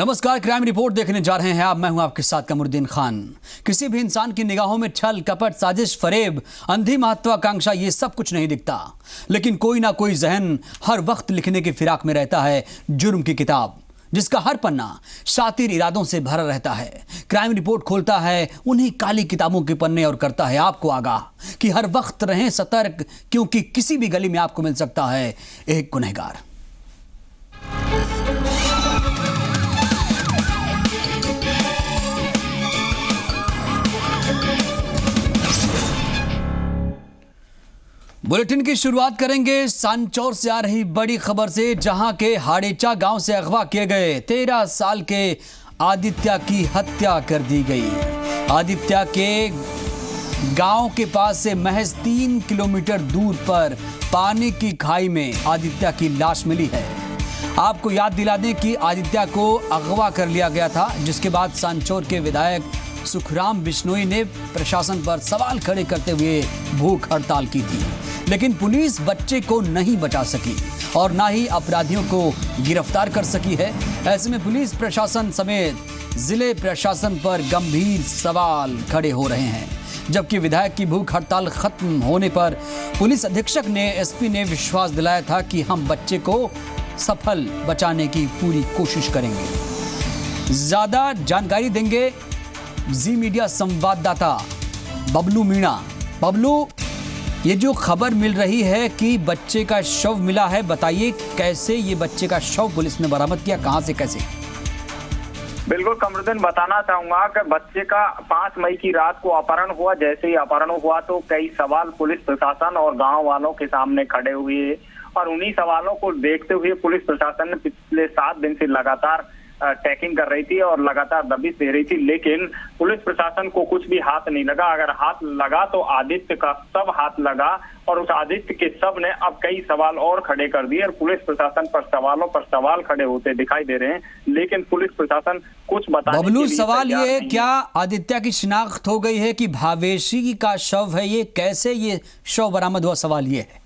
नमस्कार, crime report देखने जा रहे हैं आप। मैं हूं आपके साथ कमरुद्दीन खान। किसी भी इंसान की निगाहों में छल, कपट, साजिश, फरेब, अंधी महत्वाकांक्षा ये सब कुछ नहीं दिखता, लेकिन कोई ना कोई जहन हर वक्त लिखने की फिराक में रहता है जुर्म की किताब, जिसका हर पन्ना शातिर इरादों से भरा रहता है। क्राइम रिपोर्ट खोलता है उन्हीं काली किताबों के पन्ने और करता है आपको आगाह कि हर वक्त रहें सतर्क, क्योंकि किसी भी गली में आपको मिल सकता है एक गुनहगार। बुलेटिन की शुरुआत करेंगे सांचौर से आ रही बड़ी खबर से, जहां के हाड़ेचा गांव से अगवा किए गए 13 साल के आदित्य की हत्या कर दी गई। आदित्य के गांव के पास से महज 3 किलोमीटर दूर पर पानी की खाई में आदित्य की लाश मिली है। आपको याद दिला दें कि आदित्य को अगवा कर लिया गया था, जिसके बाद सांचौर के विधायक सुखराम बिश्नोई ने प्रशासन पर सवाल खड़े करते हुए भूख हड़ताल की थी, लेकिन पुलिस बच्चे को नहीं बचा सकी और ना ही अपराधियों को गिरफ्तार कर सकी है। ऐसे में पुलिस प्रशासन समेत जिले प्रशासन पर गंभीर सवाल खड़े हो रहे हैं। जबकि विधायक की भूख हड़ताल खत्म होने पर पुलिस अधीक्षक ने एसपी ने विश्वास दिलाया था कि हम बच्चे को सफल बचाने की पूरी कोशिश करेंगे। ज्यादा जानकारी देंगे जी मीडिया संवाददाता बबलू मीणा। बबलू, ये जो खबर मिल रही है कि बच्चे का शव मिला है, बताइए कैसे ये बच्चे का शव पुलिस ने बरामद किया, कहां से कैसे? बिल्कुल कमरुद्दीन, बताना चाहूंगा कि बच्चे का 5 मई की रात को अपहरण हुआ। जैसे ही अपहरण हुआ तो कई सवाल पुलिस प्रशासन और गांव वालों के सामने खड़े हुए और उन्हीं सवालों को देखते हुए पुलिस प्रशासन ने पिछले 7 दिन से लगातार टैकिंग कर रही थी और लगातार दबिश दे रही थी, लेकिन पुलिस प्रशासन को कुछ भी हाथ नहीं लगा। अगर हाथ लगा तो आदित्य का सब हाथ लगा और उस आदित्य के सब ने अब कई सवाल और खड़े कर दिए और पुलिस प्रशासन पर सवालों पर सवाल खड़े होते दिखाई दे रहे हैं, लेकिन पुलिस प्रशासन कुछ बताने के लिए बबलू, सवाल ये है, क्या आदित्य की शिनाख्त हो गई है कि भावेशी का शव है? ये कैसे ये शव बरामद हुआ, सवाल ये है।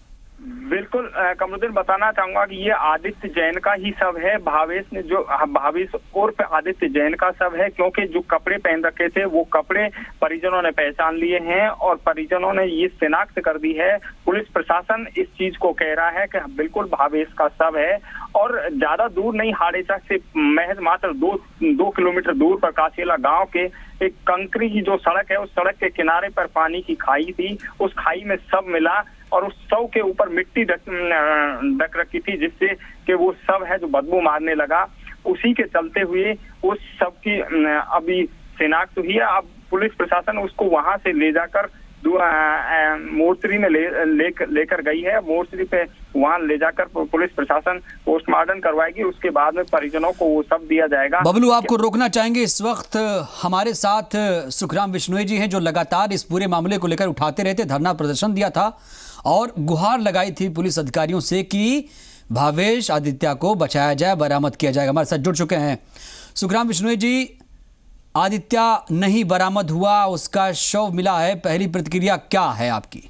बिल्कुल कमरुद्दीन, बताना चाहूंगा कि ये आदित्य जैन का ही शव है। भावेश उर्फ आदित्य जैन का शव है, क्योंकि जो कपड़े पहन रखे थे वो कपड़े परिजनों ने पहचान लिए हैं और परिजनों ने ये शिनाख्त कर दी है। पुलिस प्रशासन इस चीज को कह रहा है कि बिल्कुल भावेश का शव है और ज्यादा दूर नहीं, हाड़ेचा से महज मात्र 2 किलोमीटर दूर पर कासेला गांव के एक कंकरी की जो सड़क है, उस सड़क के किनारे पर पानी की खाई थी। उस खाई में शव मिला और उस शव के ऊपर मिट्टी ढक रखी थी, जिससे कि वो शव है जो बदबू मारने लगा। उसी के चलते हुए उस शव की अभी शिनाख्त हुई है। अब पुलिस प्रशासन उसको वहां से ले जाकर मोर्चरी में लेकर गई है। मोर्चरी पे वहां ले जाकर पुलिस प्रशासन पोस्टमार्टम करवाएगी, उसके बाद में परिजनों को वो सब दिया जाएगा। बबलू, आपको रोकना चाहेंगे, इस वक्त हमारे साथ सुखराम बिश्नोई जी हैं, जो लगातार इस पूरे मामले को लेकर उठाते रहते, धरना प्रदर्शन दिया था और गुहार लगाई थी पुलिस अधिकारियों से कि भावेश आदित्य को बचाया जाए, बरामद किया जाएगा। हमारे साथ जुड़ चुके हैं सुखराम बिश्नोई जी। आदित्य नहीं बरामद हुआ, उसका शव मिला है, पहली प्रतिक्रिया क्या है आपकी?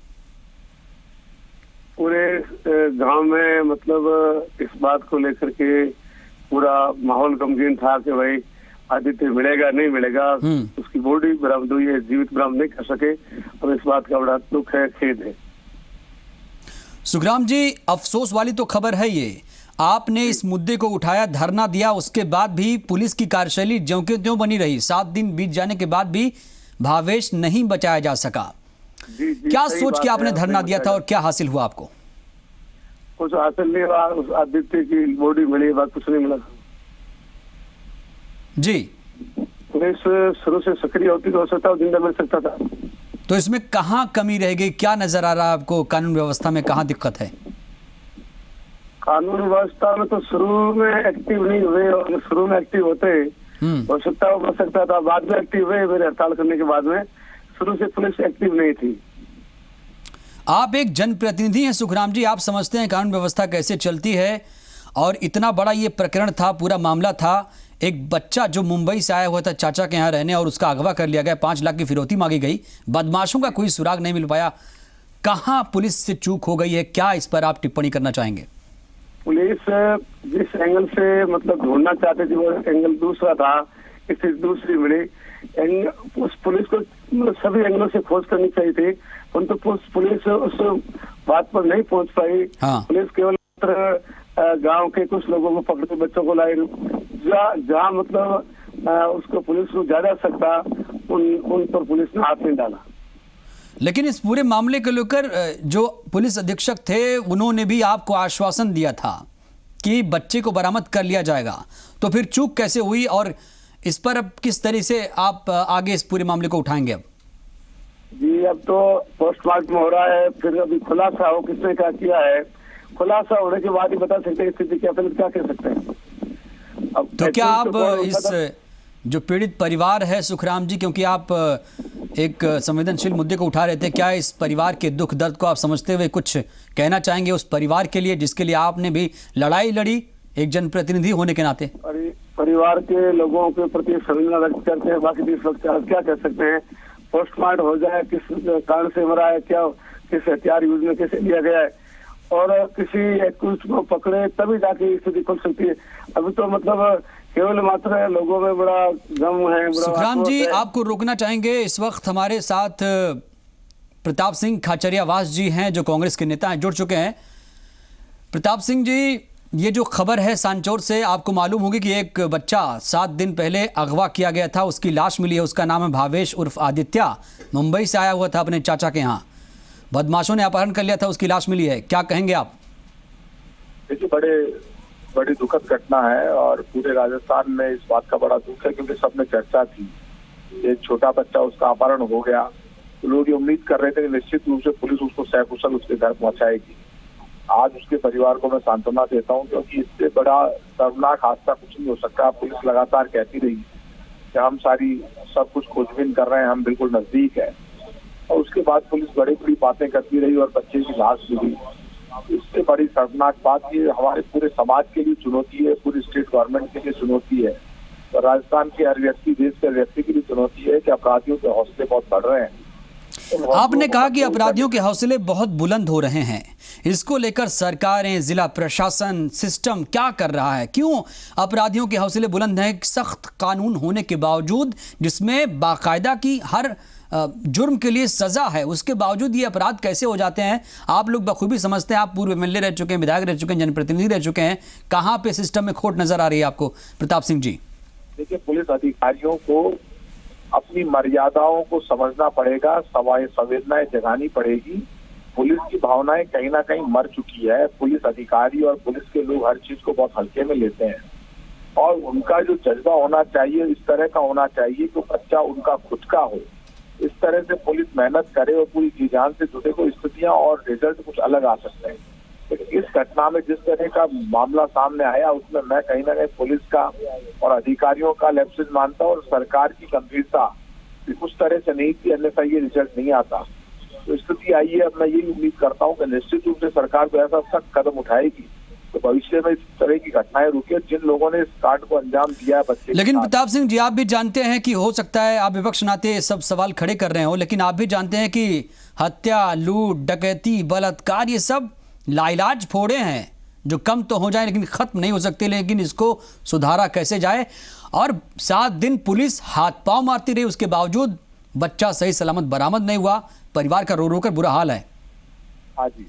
पूरे गांव में मतलब इस बात को लेकर के पूरा माहौल गमगीन था कि भाई आदित्य मिलेगा नहीं मिलेगा। उसकी बॉडी बरामद हुई है, जीवित बरामद नहीं कर सके और इस बात का बड़ा दुख है, खेद है। सुखराम जी, अफसोस वाली तो खबर है ये, आपने इस मुद्दे को उठाया, धरना दिया, उसके बाद भी पुलिस की कार्यशैली ज्यों के त्यों बनी रही। 7 दिन बीत जाने के बाद भी भावेश नहीं बचाया जा सका। क्या सोच के आपने धरना दिया था और क्या हासिल हुआ आपको? कुछ हासिल नहीं हुआ, उस आदित्य की बॉडी मिली, बात कुछ नहीं मिला जी। पुलिस शुरू से सक्रिय होती तो हो सकता है जिंदा मिल सकता था। तो इसमें कहाँ कमी रह गई, क्या नजर आ रहा है आपको? कानून व्यवस्था में कहाँ दिक्कत है? कानून व्यवस्था में तो शुरू में एक्टिव नहीं हुए, और शुरू में एक्टिव होते हो सकता है, बच सकता था। बाद में एक्टिव हुए, मेरे हड़ताल करने के बाद में। शुरू से पुलिस एक्टिव नहीं थी। आप एक जनप्रतिनिधि हैं सुखराम जी, आप समझते हैं कानून व्यवस्था कैसे चलती है, और इतना बड़ा ये प्रकरण था, पूरा मामला था। एक बच्चा जो मुंबई से आया हुआ था चाचा के यहाँ रहने और उसका अगवा कर लिया गया, 5 लाख की फिरौती मांगी गई, बदमाशों का कोई सुराग नहीं मिल पाया। कहाँ पुलिस से चूक हो गई है, क्या इस पर आप टिप्पणी करना चाहेंगे? पुलिस जिस एंगल से मतलब ढूंढना चाहते थे वो एंगल दूसरा था, इससे दूसरी मिली। उस पुलिस को मतलब सभी एंगलों से खोज करनी चाहिए थी, परंतु पुलिस उस बात पर नहीं पहुंच पाई। हाँ। पुलिस केवल गांव के कुछ लोगों को पकड़ते बच्चों को लाई, जहाँ मतलब उसको पुलिस को ज्यादा सकता उन पर पुलिस ने हाथ नहीं डाला। लेकिन इस पूरे मामले को लेकर जो पुलिस अधीक्षक थे उन्होंने भी आपको आश्वासन दिया था कि बच्चे को बरामद कर लिया जाएगा, तो फिर चूक कैसे हुई और इस पर अब किस तरह से आप आगे इस पूरे मामले को उठाएंगे? अब जी, अब तो पोस्टमार्टम हो रहा है, फिर अभी खुलासा हो किसने क्या किया है, खुलासा होने के बाद ही बता सकते हैं स्थिति क्या, क्या कह सकते हैं। अब तो क्या आप इस जो पीड़ित परिवार है सुखराम जी, क्योंकि आप एक संवेदनशील मुद्दे को उठा रहे थे, क्या इस परिवार के दुख दर्द को आप समझते हुए कुछ कहना चाहेंगे उस परिवार के लिए जिसके लिए आपने भी लड़ाई लड़ी एक जनप्रतिनिधि होने के नाते? परिवार के लोगों के प्रति संवेदना व्यक्त करते हैं, बाकी इस वक्त क्या कह सकते हैं। पोस्टमार्टम हो जाए, किस कारण से मरा है, क्या किस हथियार यूज में कैसे लिया गया है, और किसी कुछ को पकड़े तभी जाके स्थिति खुल सकती है। अभी तो मतलब केवल मात्र लोगों में बड़ा गम है। सुखराम जी, आपको रोकना चाहेंगे, इस वक्त हमारे साथ प्रताप सिंह खाचरियावास जी हैं जो कांग्रेस के नेता हैं, जुड़ चुके हैं। प्रताप सिंह जी, ये जो खबर है सांचौर से, आपको मालूम होगी कि एक बच्चा 7 दिन पहले अगवा किया गया था, उसकी लाश मिली है, उसका नाम है भावेश उर्फ आदित्य, मुंबई से आया हुआ था अपने चाचा के यहाँ, बदमाशों ने अपहरण कर लिया था, उसकी लाश मिली है, क्या कहेंगे आप? देखिए, बड़ी दुखद घटना है और पूरे राजस्थान में इस बात का बड़ा दुख है, क्योंकि सबने चर्चा थी, एक छोटा बच्चा उसका अपहरण हो गया, तो लोग ये उम्मीद कर रहे थे कि निश्चित रूप से पुलिस उसको सकुशल उसके घर पहुंचाएगी। आज उसके परिवार को मैं सांत्वना देता हूं, क्योंकि इससे बड़ा दर्दनाक हादसा कुछ नहीं हो सकता। पुलिस लगातार कहती रही कि हम सब कुछ खोजबीन कर रहे हैं, हम बिल्कुल नजदीक है, और उसके बाद पुलिस बड़ी बड़ी बातें करती रही और बच्चे की लाश मिली। इससे बड़ी दर्दनाक बात ये हमारे पूरे समाज के लिए चुनौती है, पूरी स्टेट गवर्नमेंट के लिए चुनौती है, और राजस्थान के हर व्यक्ति, देश के व्यक्ति के लिए चुनौती है कि अपराधियों के हौसले बहुत बढ़ रहे हैं। आपने कहा कि अपराधियों के हौसले बहुत बुलंद हो रहे हैं, इसको लेकर सरकारें, जिला प्रशासन, सिस्टम क्या कर रहा है? क्यों अपराधियों के हौसले बुलंद हैं? सख्त कानून होने के बावजूद, जिसमें बाकायदा की हर जुर्म के लिए सजा है, उसके बावजूद ये अपराध कैसे हो जाते हैं? आप लोग बखूबी समझते हैं, आप पूर्व एमएलए रह चुके हैं, विधायक रह चुके हैं, जनप्रतिनिधि रह चुके हैं, कहाँ पे सिस्टम में खोट नजर आ रही है आपको प्रताप सिंह जी? देखिए, पुलिस अधिकारियों को अपनी मर्यादाओं को समझना पड़ेगा, संवेदनाएं जगानी पड़ेगी। पुलिस की भावनाएं कहीं ना कहीं मर चुकी है। पुलिस अधिकारी और पुलिस के लोग हर चीज को बहुत हल्के में लेते हैं, और उनका जो जज्बा होना चाहिए इस तरह का होना चाहिए कि बच्चा उनका खुद का हो। इस तरह से पुलिस मेहनत करे और पूरी जी जान से जुटे, को स्थितियां और रिजल्ट कुछ अलग आ सकते हैं। लेकिन इस घटना में जिस तरह का मामला सामने आया, उसमें मैं कहीं ना कहीं पुलिस का और अधिकारियों का लैप्सेस मानता हूं, और सरकार की गंभीरता उस तरह से नहीं थी, अन्यथा ये रिजल्ट नहीं आता। तो स्थिति आई है, अब मैं यही उम्मीद करता हूँ कि निश्चित रूप से सरकार को ऐसा सख्त कदम उठाएगी तो भविष्य में इस तरह की घटनाएं रुके, जिन लोगों ने इस कांड को अंजाम दिया है बच्चे। लेकिन प्रताप सिंह जी, आप भी जानते हैं कि हो सकता है आप विपक्ष नाते सब सवाल खड़े कर रहे हो, लेकिन आप भी जानते हैं कि हत्या, लूट, डकैती, बलात्कार, ये सब लाइलाज फोड़े हैं जो कम तो हो जाए लेकिन खत्म नहीं हो सकते। लेकिन इसको सुधारा कैसे जाए? और 7 दिन पुलिस हाथ पांव मारती रही, उसके बावजूद बच्चा सही सलामत बरामद नहीं हुआ। परिवार का रो रो कर बुरा हाल है। हाँ जी,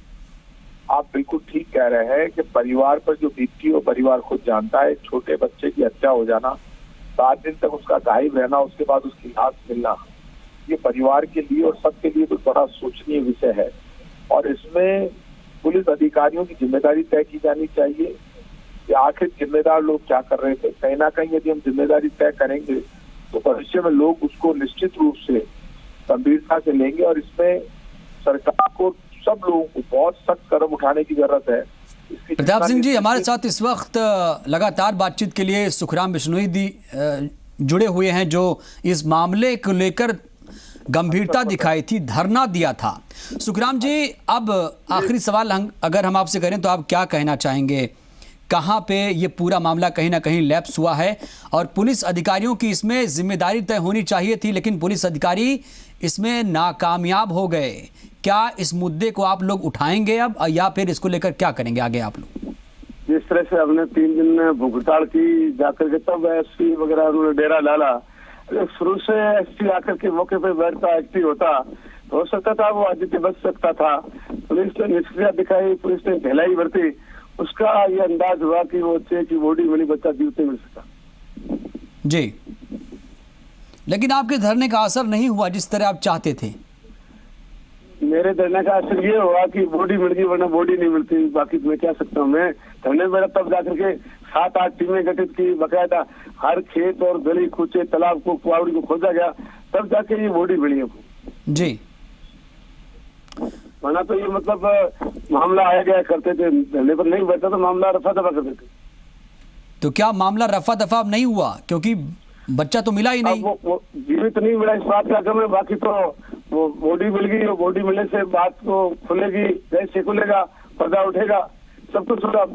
आप बिल्कुल ठीक कह रहे हैं कि परिवार पर जो बीतती है परिवार खुद जानता है। छोटे बच्चे की हत्या हो जाना, 7 दिन तक उसका गायब रहना, उसके बाद उसकी लाश मिलना, ये परिवार के लिए और सबके लिए तो बड़ा सोचनीय विषय है। और इसमें पुलिस अधिकारियों की जिम्मेदारी तय की जानी चाहिए कि आखिर जिम्मेदार लोग क्या कर रहे थे। कहीं ना कहीं यदि हम जिम्मेदारी तय करेंगे तो भविष्य में लोग उसको निश्चित रूप से गंभीरता से लेंगे, और इसमें सरकार को, सब लोगों को बहुत सख्त कदम उठाने की जरूरत है। प्रताप सिंह जी, हमारे साथ इस वक्त लगातार बातचीत के लिए सुखराम बिश्नोई दी जुड़े हुए हैं, जो इस मामले को लेकर गंभीरता दिखाई थी, धरना दिया था। सुखराम जी, अब आखिरी सवाल अगर हम आपसे करें तो आप क्या कहना चाहेंगे? कहाँ पे ये पूरा मामला कहीं ना कहीं लैप्स हुआ है, और पुलिस अधिकारियों की इसमें जिम्मेदारी तय होनी चाहिए थी, लेकिन पुलिस अधिकारी इसमें नाकामयाब हो गए। क्या इस मुद्दे को आप लोग उठाएंगे अब, या फिर इसको लेकर क्या करेंगे आगे आप लोग? जिस तरह से हमने 3 दिन भूख हड़ताल की जाकर के, तब एसपी वगैरह उन्होंने डेरा डाला। शुरू से एसपी आकर के मौके पे बैठता, एक्टिव होता तो हो सकता था वो आदित्य बच सकता था। पुलिस ने निष्क्रियता दिखाई, पुलिस ने ढिलाई बरती, उसका ये अंदाज हुआ कि वो बच्चे की बॉडी मिली, बच्चा जीवित मिल सका। जी, लेकिन आपके धरने का असर नहीं हुआ जिस तरह आप चाहते थे। मेरे धरने का असर ये हुआ कि बॉडी मिल गई, वरना बॉडी नहीं मिलती। बाकी मैं क्या सकता हूँ, मैं धरने में तब जाकर के 7-8 टीमें गठित की, बकायदा हर खेत और गली कूचे तालाब को, कुआड़ी को खोजा गया, तब जाके ये बॉडी मिली है जी। वरना तो ये मतलब मामला आया गया करते थे, धरने पर नहीं बैठा तो मामला रफा दफा करते थे। तो क्या मामला रफा दफा नहीं हुआ क्योंकि बच्चा तो मिला ही नहीं? वो जीवित नहीं मिला, इस बात का गम है। बाकी तो वो बॉडी मिल गई, वो बॉडी मिलने से बात को खुलेगी, कैसे खुलेगा, पर्दा उठेगा, सब कुछ होगा।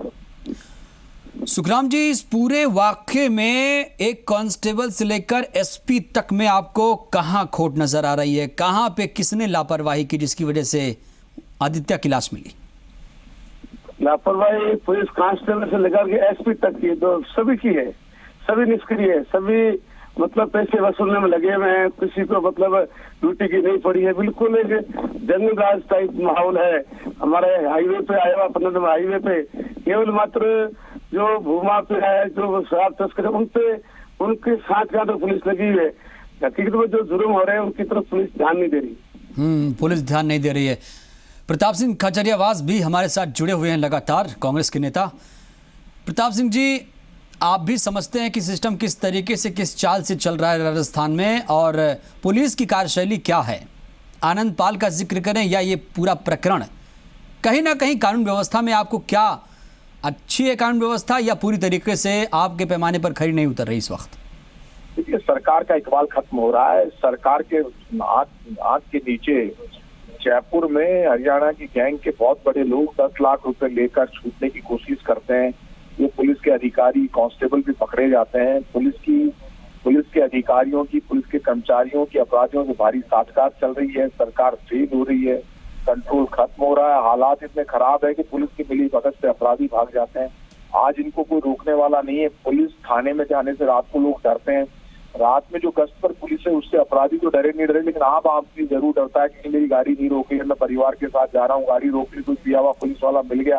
सुखराम जी, इस पूरे वाक्य में एक कांस्टेबल से लेकर एसपी तक में आपको कहां खोट नजर आ रही है? कहां पे किसने लापरवाही की जिसकी वजह से आदित्य की लाश मिली? लापरवाही पुलिस कांस्टेबल से लेकर के एसपी तक की, तो सभी की है। सभी निष्क्रिय है, सभी मतलब पैसे वसूलने में लगे हुए हैं, किसी को मतलब ड्यूटी की नहीं पड़ी है। बिल्कुल एक जंगल राज टाइप माहौल है। हमारे हाईवे पे आया हुआ 15 नंबर हाईवे पे केवल मात्र जो भूमा पे है, जो शराब तस्कर है, उनपे उनके साथ का तो पुलिस लगी हुई है। हकीकत में जो जुर्म हो रहे हैं उनकी तरफ पुलिस ध्यान नहीं दे रही। पुलिस ध्यान नहीं दे रही है। प्रताप सिंह खजरियावास भी हमारे साथ जुड़े हुए हैं लगातार, कांग्रेस के नेता। प्रताप सिंह जी, आप भी समझते हैं कि सिस्टम किस तरीके से, किस चाल से चल रहा है राजस्थान में, और पुलिस की कार्यशैली क्या है? आनंद पाल का जिक्र करें या ये पूरा प्रकरण, कहीं ना कहीं कानून व्यवस्था में आपको क्या अच्छी है कानून व्यवस्था, या पूरी तरीके से आपके पैमाने पर खरी नहीं उतर रही इस वक्त? देखिए, सरकार का इकबाल खत्म हो रहा है। सरकार के आंख के नीचे जयपुर में हरियाणा की गैंग के बहुत बड़े लोग 10 लाख रुपए लेकर छूटने की कोशिश करते हैं। वो पुलिस के अधिकारी, कांस्टेबल भी पकड़े जाते हैं। पुलिस के अधिकारियों की, पुलिस के कर्मचारियों की अपराधियों से भारी साठगांठ चल रही है। सरकार फेल हो रही है, कंट्रोल खत्म हो रहा है। हालात इतने खराब है कि पुलिस की मिली भगत से अपराधी भाग जाते हैं। आज इनको कोई रोकने वाला नहीं है। पुलिस थाने में जाने से रात को लोग डरते हैं। रात में जो गश्त पर पुलिस है उससे अपराधी तो डरे नहीं डरे, लेकिन आम आदमी जरूर डरता है कि मेरी गाड़ी नहीं रोकी है, मैं परिवार के साथ जा रहा हूँ, गाड़ी रोक ली, कोई पिया हुआ पुलिस वाला मिल गया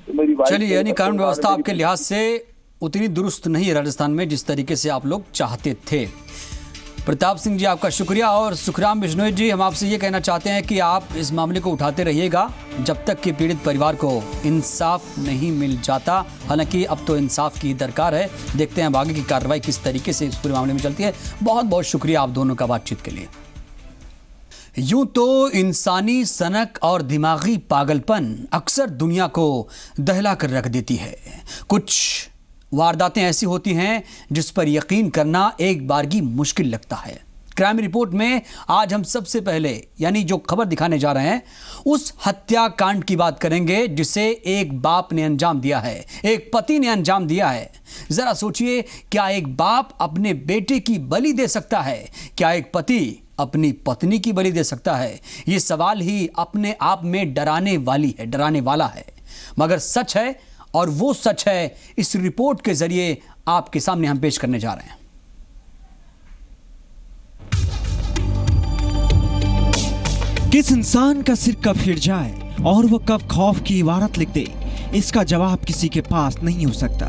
तो मेरी। चलिए, यानी कानून व्यवस्था आपके लिहाज से उतनी दुरुस्त नहीं है राजस्थान में जिस तरीके से आप लोग चाहते थे। प्रताप सिंह जी, आपका शुक्रिया। और सुखराम बिश्नोई जी, हम आपसे ये कहना चाहते हैं कि आप इस मामले को उठाते रहिएगा जब तक कि पीड़ित परिवार को इंसाफ नहीं मिल जाता। हालांकि अब तो इंसाफ की दरकार है। देखते हैं आगे की कार्रवाई किस तरीके से इस पूरे मामले में चलती है। बहुत बहुत शुक्रिया आप दोनों का बातचीत के लिए। यूं तो इंसानी सनक और दिमागी पागलपन अक्सर दुनिया को दहला कर रख देती है। कुछ वारदातें ऐसी होती हैं जिस पर यकीन करना एक बारगी मुश्किल लगता है। क्राइम रिपोर्ट में आज हम सबसे पहले, यानी जो खबर दिखाने जा रहे हैं, उस हत्याकांड की बात करेंगे जिसे एक बाप ने अंजाम दिया है, एक पति ने अंजाम दिया है। जरा सोचिए, क्या एक बाप अपने बेटे की बलि दे सकता है? क्या एक पति अपनी पत्नी की बलि दे सकता है? ये सवाल ही अपने आप में डराने वाला है, मगर सच है, और वो सच है इस रिपोर्ट के जरिए आपके सामने हम पेश करने जा रहे हैं। किस इंसान का सिर कब हिट जाए और वो कब खौफ की इबारत लिख दे, इसका जवाब किसी के पास नहीं हो सकता।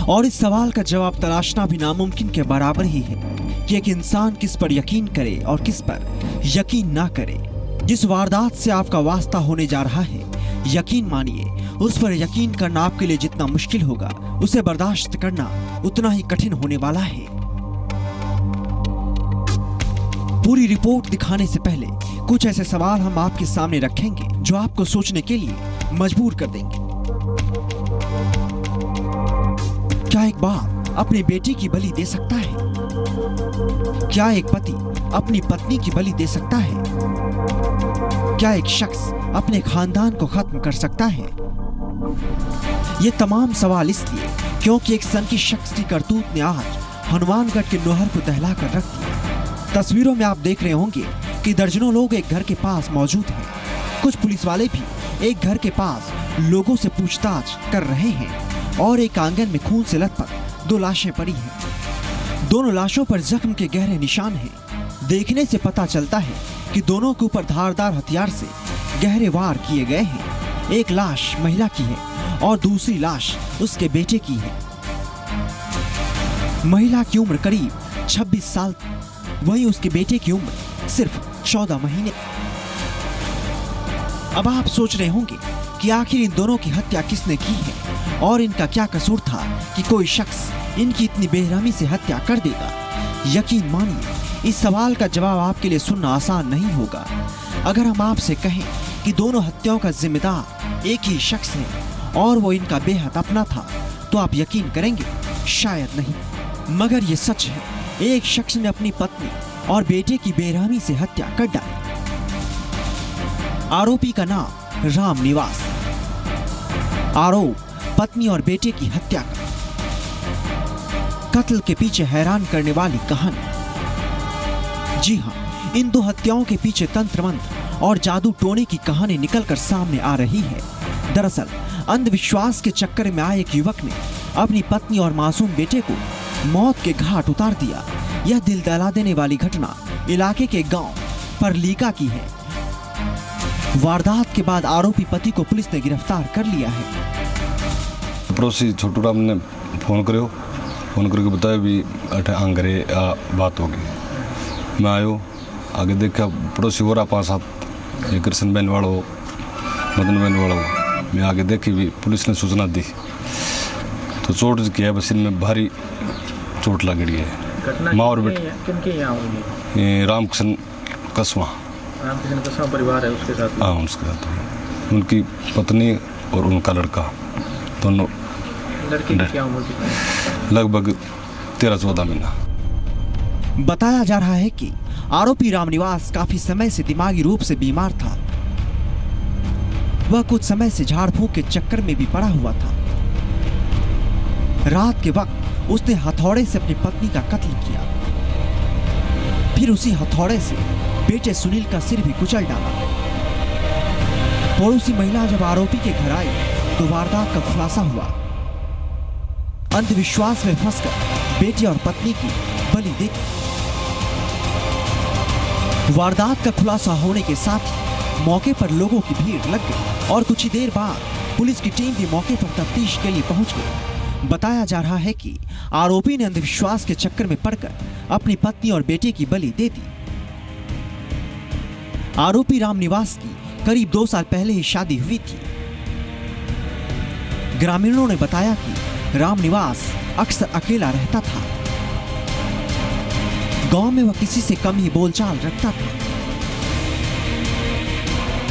और इस सवाल का जवाब तलाशना भी नामुमकिन के बराबर ही है कि एक इंसान किस पर यकीन करे और किस पर यकीन ना करे। जिस वारदात से आपका वास्ता होने जा रहा है, यकीन मानिए उस पर यकीन करना आपके लिए जितना मुश्किल होगा, उसे बर्दाश्त करना उतना ही कठिन होने वाला है। पूरी रिपोर्ट दिखाने से पहले कुछ ऐसे सवाल हम आपके सामने रखेंगे जो आपको सोचने के लिए मजबूर कर देंगे। क्या एक बाप अपनी बेटी की बलि दे सकता है? क्या एक पति अपनी पत्नी की बलि दे सकता है? क्या एक शख्स अपने खानदान को खत्म कर सकता है? ये तमाम सवाल इसलिए क्योंकि एक सनकी शख्स की करतूत ने आज हनुमानगढ़ के नोहर को दहला कर रख दिया। तस्वीरों में आप देख रहे होंगे कि दर्जनों लोग एक घर के पास मौजूद हैं। कुछ पुलिस वाले भी एक घर के पास लोगों से पूछताछ कर रहे हैं और एक आंगन में खून से लथपथ 2 लाशें पड़ी हैं। दोनों लाशों पर जख्म के गहरे निशान हैं। देखने से पता चलता है कि दोनों के ऊपर धारदार हथियार से गहरे वार किए गए हैं। एक लाश महिला की है और दूसरी लाश उसके बेटे की है। महिला की उम्र करीब 26 साल, वहीं उसके बेटे की उम्र सिर्फ 14 महीने। अब आप सोच रहे होंगे कि आखिर इन दोनों की हत्या किसने की है और इनका क्या कसूर था कि कोई शख्स इनकी इतनी बेरहमी से हत्या कर देगा। यकीन मानिए, इस सवाल का जवाब आपके लिए सुनना आसान नहीं होगा। अगर हम आपसे कहें कि दोनों हत्याओं का जिम्मेदार एक ही शख्स है और वो इनका बेहद अपना था, तो आप यकीन करेंगे? शायद नहीं, मगर ये सच है। एक शख्स ने अपनी पत्नी और बेटे की बेरहमी से हत्या कर डाली। आरोपी का नाम राम निवास। आरोप पत्नी और बेटे की हत्या का। कत्ल के पीछे हैरान करने वाली कहानी। जी हां, इन 2 हत्याओं के पीछे तंत्र मंत्र और जादू टोने की कहानी निकलकर सामने आ रही है। दरअसल अंधविश्वास के चक्कर में आए एक युवक ने अपनी पत्नी और मासूम बेटे को मौत के घाट उतार दिया। यह दिल दहला देने वाली घटना इलाके के गांव परलीका की है। वारदात के बाद आरोपी पति को पुलिस ने गिरफ्तार कर लिया है। पड़ोसी छोटू राम ने फोन करके बताया भी अठे आंगरे बात होगी। मैं आयो, आगे देखा पड़ोसी हो रहा 5-7, ये कृष्ण बहन वालों, मदन बहन वालों। मैं आगे देखी भी पुलिस ने सूचना दी तो चोट किया, बस इनमें भारी चोट लग गई है। माँ और बेटे किनके यहाँ होगी? रामकृष्ण कसवा। रामकृष्ण कसवा परिवार है उसके साथ? हाँ, उसके साथ उनकी पत्नी और उनका लड़का, दोनों। लड़की की क्या उम्र कितनी? लगभग 13-14 महीना। बताया जा रहा है कि आरोपी रामनिवास काफी समय से दिमागी रूप से बीमार था। वह कुछ समय से झाड़ फूंक के चक्कर में भी पड़ा हुआ था। रात के वक्त उसने हथौड़े से अपनी पत्नी का कत्ल किया, फिर उसी हथौड़े से बेटे सुनील का सिर भी कुचल डाला। पड़ोसी महिला जब आरोपी के घर आई तो वारदात का खुलासा हुआ। अंधविश्वास में फंसकर बेटे और पत्नी की बलि दे दी। वारदात का खुलासा होने के साथ ही मौके पर लोगों की भीड़ लग गई और कुछ ही देर बाद पुलिस की टीम भी मौके पर तफ्तीश के लिए पहुंच गई। बताया जा रहा है कि आरोपी ने अंधविश्वास के चक्कर में पड़कर अपनी पत्नी और बेटे की बलि दे दी। आरोपी रामनिवास की करीब 2 साल पहले ही शादी हुई थी। ग्रामीणों ने बताया कि रामनिवास अक्सर अकेला रहता था। गांव में वह किसी से कम ही बोलचाल रखता था।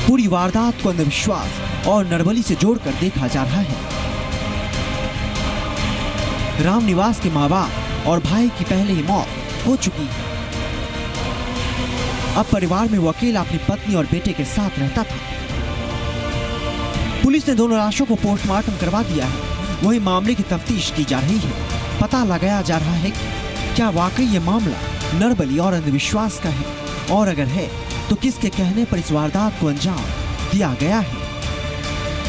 पूरी वारदात को अंधविश्वास और नरबली से जोड़कर देखा जा रहा है। रामनिवास के माँ बाप और भाई की पहले ही मौत हो चुकी है। अब परिवार में वो अकेला अपनी पत्नी और बेटे के साथ रहता था। पुलिस ने दोनों लाशों को पोस्टमार्टम करवा दिया है। वही मामले की तफ्तीश की जा रही है। पता लगाया जा रहा है कि क्या वाकई ये मामला नरबली और अंधविश्वास का है, और अगर है तो किसके कहने पर इस वारदात को अंजाम दिया गया है।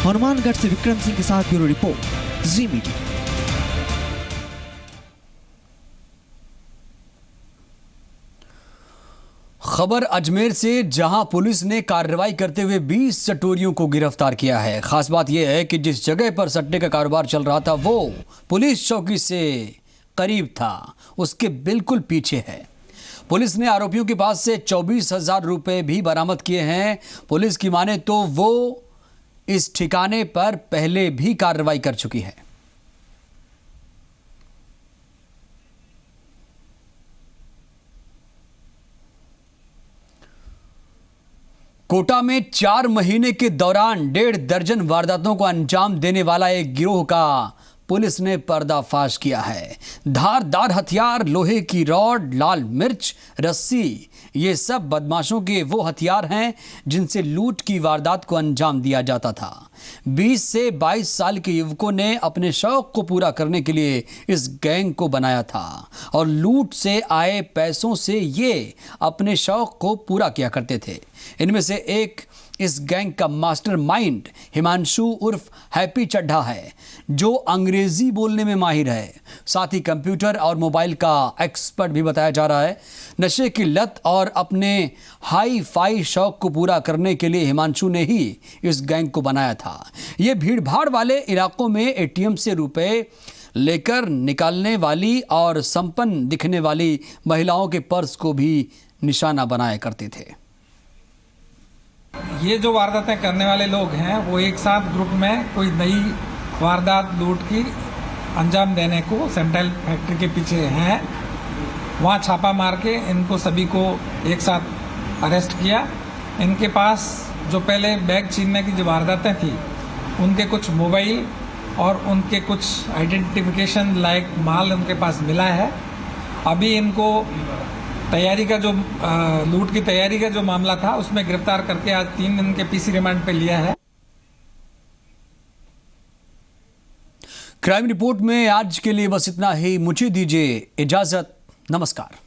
हनुमानगढ़ से विक्रम सिंह के साथ ब्यूरो रिपोर्ट, जी मीडिया। खबर अजमेर से, जहां पुलिस ने कार्रवाई करते हुए 20 सटोरियों को गिरफ्तार किया है। खास बात यह है कि जिस जगह पर सट्टे का कारोबार चल रहा था वो पुलिस चौकी से करीब था, उसके बिल्कुल पीछे है। पुलिस ने आरोपियों के पास से 24,000 रुपए भी बरामद किए हैं। पुलिस की माने तो वो इस ठिकाने पर पहले भी कार्रवाई कर चुकी है। कोटा में 4 महीने के दौरान 1.5 दर्जन वारदातों को अंजाम देने वाला एक गिरोह का पुलिस ने पर्दाफाश किया है। धारदार हथियार, लोहे की रॉड, लाल मिर्च, रस्सी, ये सब बदमाशों के वो हथियार हैं जिनसे लूट की वारदात को अंजाम दिया जाता था। 20 से 22 साल के युवकों ने अपने शौक को पूरा करने के लिए इस गैंग को बनाया था और लूट से आए पैसों से ये अपने शौक को पूरा किया करते थे। इनमें से एक इस गैंग का मास्टरमाइंड हिमांशु उर्फ हैप्पी चड्ढा है, जो अंग्रेजी बोलने में माहिर है, साथ ही कंप्यूटर और मोबाइल का एक्सपर्ट भी बताया जा रहा है। नशे की लत और अपने हाई फाई शौक को पूरा करने के लिए हिमांशु ने ही इस गैंग को बनाया था। ये भीड़ भाड़ वाले इलाकों में एटीएम से रुपए लेकर निकालने वाली और संपन्न दिखने वाली महिलाओं के पर्स को भी निशाना बनाया करते थे। ये जो वारदातें करने वाले लोग हैं वो एक साथ ग्रुप में कोई नई वारदात लूट की अंजाम देने को सेंट्रल फैक्ट्री के पीछे हैं। वहाँ छापा मार के इनको सभी को एक साथ अरेस्ट किया। इनके पास जो पहले बैग छीनने की जो वारदातें थी उनके कुछ मोबाइल और उनके कुछ आइडेंटिफिकेशन लायक माल उनके पास मिला है। अभी इनको तैयारी का जो लूट की तैयारी का जो मामला था उसमें गिरफ्तार करके आज 3 दिन के पीसी रिमांड पे लिया है। क्राइम रिपोर्ट में आज के लिए बस इतना ही। मुझे दीजिए इजाजत। नमस्कार।